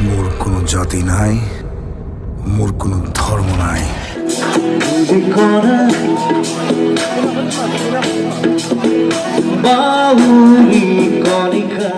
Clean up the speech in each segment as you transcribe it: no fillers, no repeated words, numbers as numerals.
মোৰ কোনো জাতি নাই, মোৰ কোনো ধৰ্ম নাই। বাউৰি কণিকা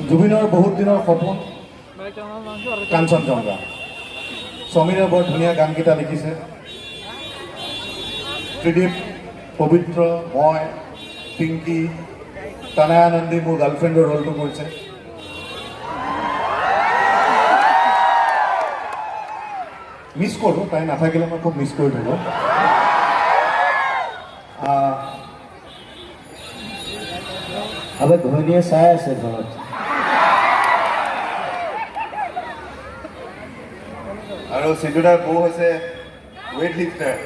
জুবিনৰ বহুত দিনৰ সপোন কাঞ্চনজংঘা। সমীৰে বৰ ধুনীয়া গানকেইটা লিখিছে। ত্ৰিদীপ, পবিত্ৰ, মই, পিংকি, তানায়া নন্দী মোৰ গাৰ্লফ্ৰেণ্ডৰ ৰোলটো কৰিছে। মিছ কৰোঁ, তাই নাথাকিলে মই খুব মিছ কৰি থাকোঁ। আবে ঘৈণীয়ে চাই আছে ঘৰত। আৰু চিন্তুদাৰ বৌ হৈছে ৱেইট লিফ্টাৰ।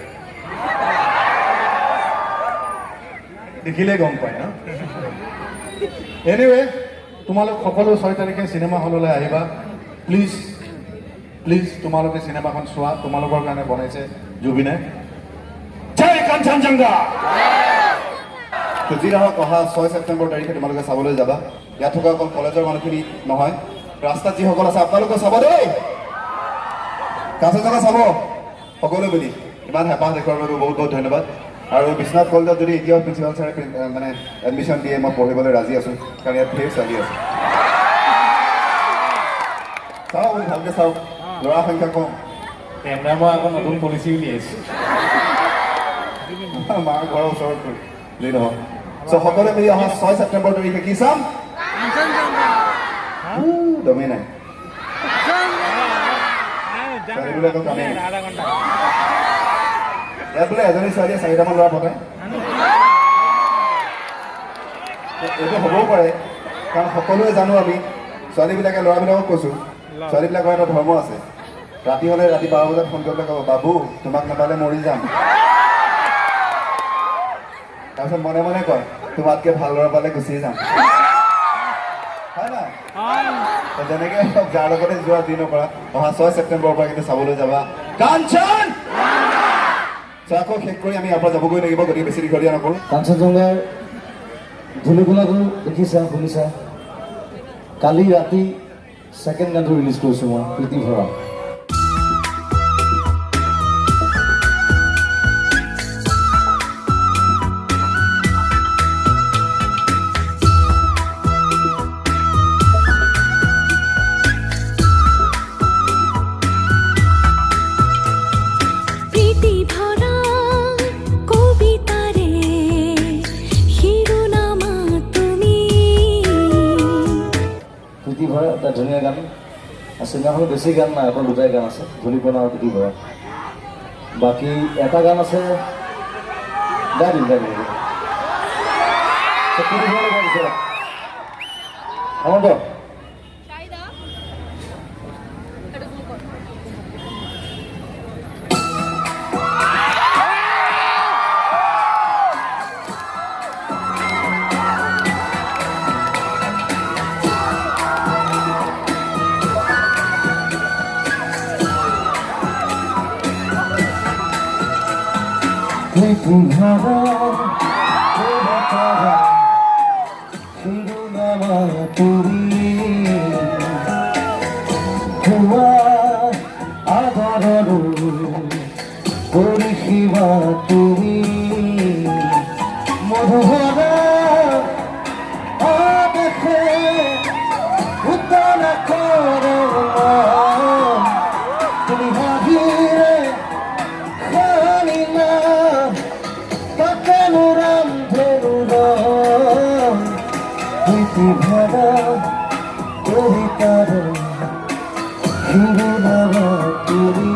দেখিলে গম পায় ন। এনিৱে, তোমালোক সকলো 6 তাৰিখে চিনেমা হললৈ আহিবা। প্লিজ প্লিজ তোমালোকে চিনেমাখন চোৱা, তোমালোকৰ কাৰণে বনাইছে জুবিনে। জয় কাঞ্চনজংঘা। যি নহওক অহা 6 ছেপ্টেম্বৰ তাৰিখে তোমালোকে চাবলৈ যাবা। ইয়াত থকা অকল কলেজৰ মানুহখিনি নহয়, ৰাস্তাত যিসকল আছে আপোনালোকে চাব দেই। কাঞ্চনজংঘা চাব সকলো বুলি ইমান হেঁপাহ দেখুৱাৰ বাবে বহুত বহুত ধন্যবাদ। আৰু বিশ্বনাথ কলেজত যদি এতিয়াও প্ৰিন্সিপাল ছাৰে মানে এডমিশ্যন দিয়ে, মই পঢ়িবলৈ ৰাজি আছোঁ, কাৰণ ইয়াত ধেৰ ছোৱালী আছে। চাওঁ আপুনি ভালকৈ চাওক, ল'ৰা সংখ্যা কম। কেমেৰা মই আকৌ নতুন পলিচি উলিয়াইছোঁ। মাৰ ঘৰৰ ওচৰত যি নহওক। চ' সকলোৱে মিলি অহা 6 ছেপ্টেম্বৰ তাৰিখে কি চাম? দমেই নাই। ছোৱালীবিলাকক কামেই নাই। ইয়াত বোলে এজনী ছোৱালীয়ে 4টামান ল'ৰা পতাই। এইটো হ'বও পাৰে, কাৰণ সকলোৱে জানো আমি ছোৱালীবিলাকে ল'ৰাবিলাকক কৈছোঁ, ছোৱালীবিলাকৰ এটা ধৰ্ম আছে। ৰাতি হ'লে ৰাতি 12 বজাত ফোন কৰিবলৈ ক'ব, বাবু তোমাক নাপালে মৰি যাম। তাৰপিছত মনে মনে কয়, তোমাতকৈ ভাল ল'ৰা পালে গুচি যাম। হয় নাই? যেনেকৈ যাৰ লগতে যোৱা যি নকৰা, অহা 6 ছেপ্টেম্বৰৰ পৰা কিন্তু চাবলৈ যাবা কাঞ্চন। আকৌ শেষ কৰি আমি ইয়াৰ পৰা যাবগৈ লাগিব, গতিকে বেছি দীঘলীয়া নকৰোঁ। কাঞ্চনজংঘাৰ ধূলিকোলাটো দেখিছা, শুনিছা। কালি ৰাতি ছেকেণ্ড গানটো ৰিলিজ কৰিছোঁ মই, প্ৰীতি ভৰা। প্ৰীতি ভৰা এটা ধুনীয়া গান। চিনেমাখনত বেছি গান নাই, অকল 2টাই গান আছে, ধূলিকণা আৰু প্ৰীতি ভৰা। বাকী এটা গান আছে, গাই দিম। প্ৰীতি ভৰা গাই দিছে হেমন্ত। শিরোনামা তুমি ভুয়া আদরর পরিষেবা তুমি মধুভরা দেখে উত্তরা করো তুমি হাজিরে খানি না কাকানুরাম ধরুরা নামা তুমি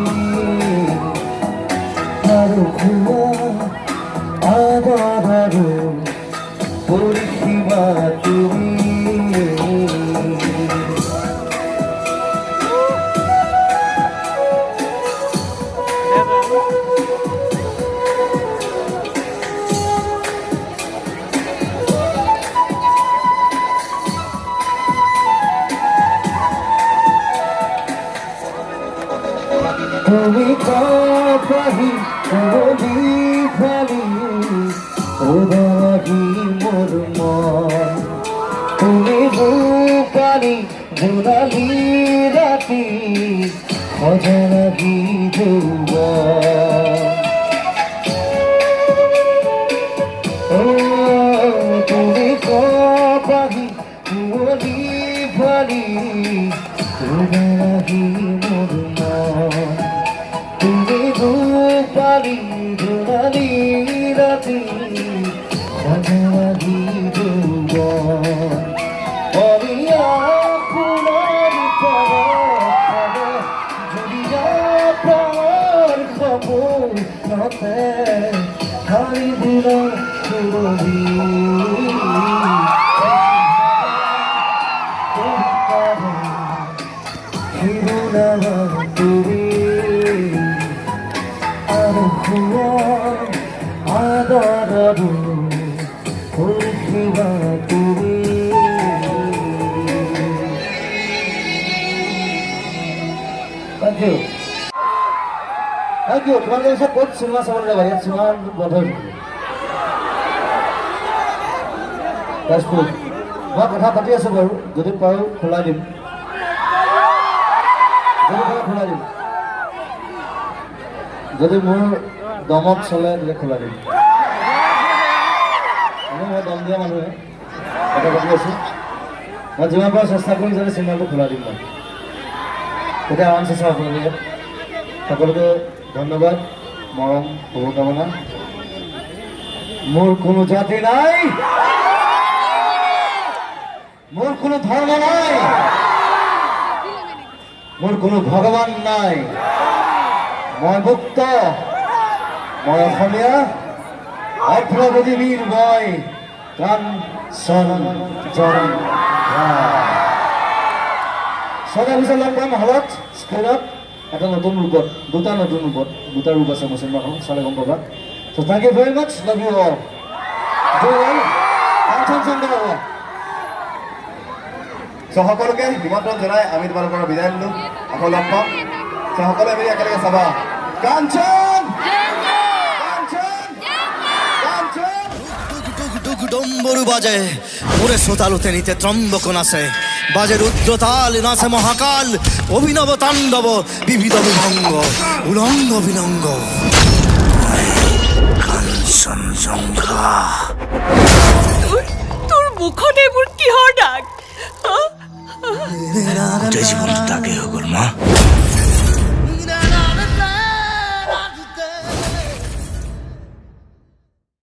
আরো ভুয়া আবার পরিসীমা তুমি তুমি পাহি বলি ফালি ওদাহি মোর মন তুমি বুকারি জোনালি রাতি অজানাহি যৌবন ও তুমি পাহি বলি ফালি ওদাহি মোর মন তুমি রূপালি জোনালি রাতি অজানাহি যৌবন অরিয়া ফুলারি পারা জুড়িয়া প্রাণ খবর নতে হারি দিল সুরবি হিরুনা তুমি আদরু পরিসীমা তুমি Thank you. তোমালোকে পিছত ক'ত চিনেমা চাবলৈ যাবা? ইয়াত চিনেমা বন্ধ হৈ থাকিব। তেজপুৰ মই কথা পাতি আছোঁ বাৰু, যদি পাৰোঁ খোলাই দিম, যদি পাৰোঁ খোলাই দিম, যদি মোৰ দমত চলে তেতিয়া খোলাই দিম। মই দম দিয়া মানুহে কথা পাতি আছোঁ, মই যিমান পাৰোঁ চেষ্টা কৰিম যাতে চিনেমাটো খোলাই দিম। মই তেতিয়া আৰামছে চাওঁ আপোনালোকে। সকলোকে ধন্যবাদ, মৰম, শুভকামনা। মোৰ কোনো জাতি নাই, মোৰ কোনো ধৰ্ম নাই, মোৰ কোনো ভগৱান নাই। মই মুক্ত, মই অসমীয়া, অগ্ৰগতি বীৰ মই কাঞ্চন জংঘা। ছটা পিছত লগ পাম হলত, স্কুলত, এটা নতুন ৰূপত, দুটা নতুন ৰূপত, দুটা ৰূপ আছে মোৰ চিনেমাখন, চালে গম পাবা। So thank you very much, love you all. কাঞ্চন জংঘা হ'ব। সকলোকে নিমন্ত্ৰণ জনাই আমি তোমালোকৰ পৰা বিদায় দিলোঁ, আকৌ লগ পাম। সকলোৱে মিলি একেলগে চাবা কাঞ্চন ডম্বরু বাজে ওরে শ্রোতালুতে নিতে ত্রম্বক নাচে বাজে রুদ্রতাল নাচে মহাকাল অভিনব তাণ্ডব বিবিধ বিভঙ্গ উলঙ্গ বিলঙ্গ কাঞ্চন জংঘা। তোর মুখত এইবোৰ কিহৰ দাগ? গোটেই জীৱনটো তাকেই হৈ গ'ল মা।